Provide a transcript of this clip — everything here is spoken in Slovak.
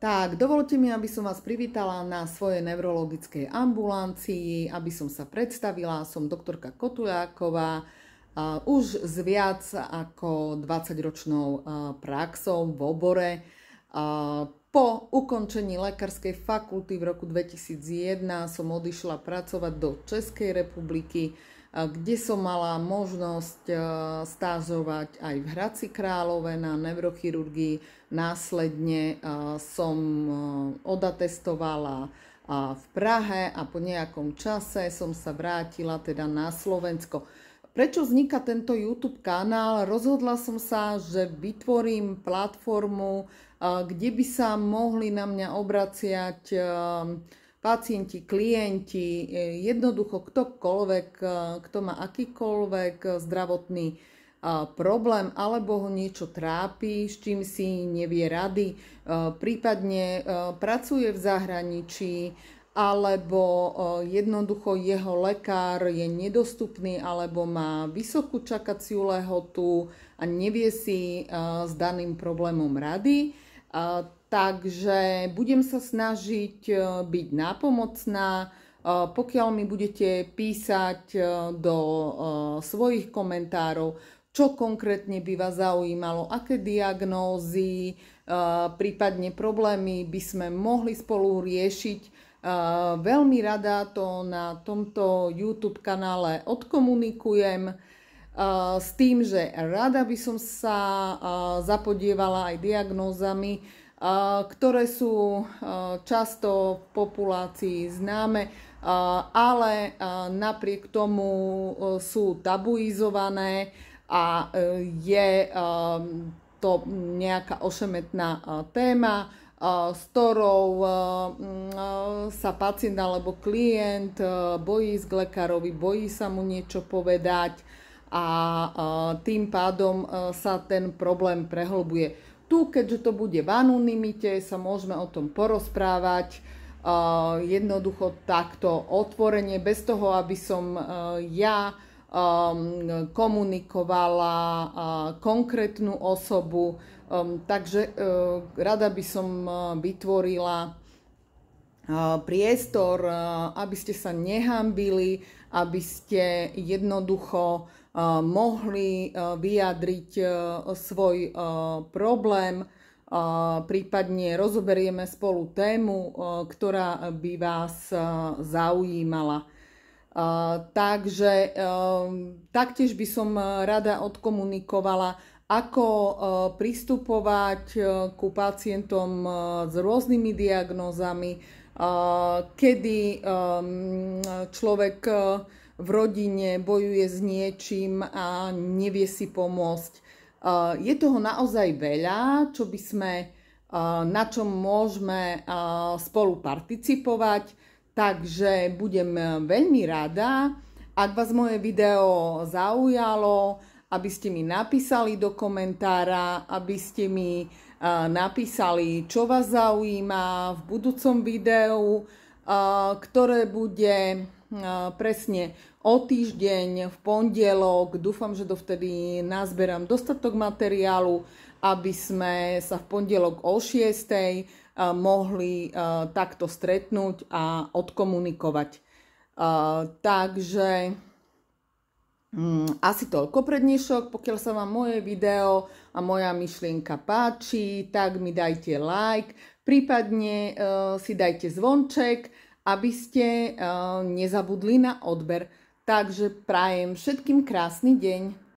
Tak, dovolte mi, aby som vás privítala na svojej neurologickej ambulancii, aby som sa predstavila. Som doktorka Kotuláková, už s viac ako 20-ročnou praxou v obore. Po ukončení lekárskej fakulty v roku 2001 som odišla pracovať do Českej republiky, kde som mala možnosť stážovať aj v Hradci Králové na neurochirurgii. Následne som odatestovala v Prahe a po nejakom čase som sa vrátila teda na Slovensko. Prečo vzniká tento YouTube kanál? Rozhodla som sa, že vytvorím platformu, kde by sa mohli na mňa obraciať pacienti, klienti, jednoducho ktokoľvek, kto má akýkoľvek zdravotný problém alebo ho niečo trápi, s čím si nevie rady, prípadne pracuje v zahraničí alebo jednoducho jeho lekár je nedostupný alebo má vysokú čakaciu lehotu a nevie si s daným problémom rady. Takže budem sa snažiť byť nápomocná. Pokiaľ mi budete písať do svojich komentárov, čo konkrétne by vás zaujímalo, aké diagnózy, prípadne problémy by sme mohli spolu riešiť. Veľmi rada to na tomto YouTube kanále odkomunikujem s tým, že rada by som sa zapodievala aj diagnózami, ktoré sú často v populácii známe, ale napriek tomu sú tabuizované a je to nejaká ošemetná téma, s ktorou sa pacient alebo klient bojí ísť k lekárovi, bojí sa mu niečo povedať a tým pádom sa ten problém prehlbuje. Tu, keďže to bude v anonymite, sa môžeme o tom porozprávať jednoducho takto otvorene, bez toho, aby som ja komunikovala konkrétnu osobu. Takže rada by som vytvorila priestor, aby ste sa nehanbili, aby ste jednoducho mohli vyjadriť svoj problém, prípadne rozoberieme spolu tému, ktorá by vás zaujímala. Takže taktiež by som rada odkomunikovala, ako pristupovať ku pacientom s rôznymi diagnózami, kedy človek v rodine bojuje s niečím a nevie si pomôcť. Je toho naozaj veľa, čo by sme, na čom môžeme spolu participovať, takže budem veľmi rada, ak vás moje video zaujalo, aby ste mi napísali do komentára, aby ste mi napísali, čo vás zaujíma v budúcom videu, ktoré bude presne o týždeň v pondelok. Dúfam, že dovtedy nazberám dostatok materiálu, aby sme sa v pondelok o 6:00 mohli takto stretnúť a odkomunikovať. Takže asi toľko pre dnešok. Pokiaľ sa vám moje video a moja myšlienka páči, tak mi dajte like, prípadne si dajte zvonček, aby ste nezabudli na odber. Takže prajem všetkým krásny deň.